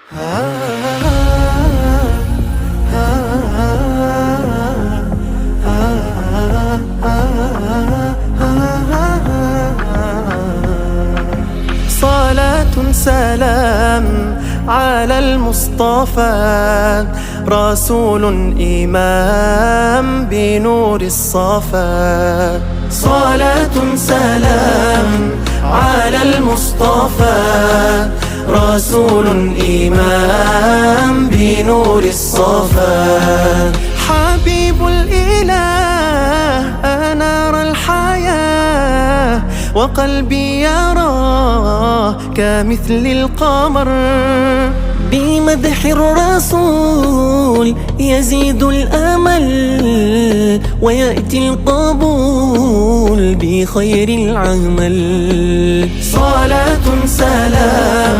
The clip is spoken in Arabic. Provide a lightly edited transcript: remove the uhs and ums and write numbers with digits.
صلاة سلام على المصطفى، رسول إمام بنور الصفا. صلاة سلام على المصطفى، رسول إمام بنور الصفا. حبيب الإله أنار الحياة، وقلبي يراه كمثل القمر. بمدح الرسول يزيد الأمل، ويأتي القبول بخير العمل. صلاة سلام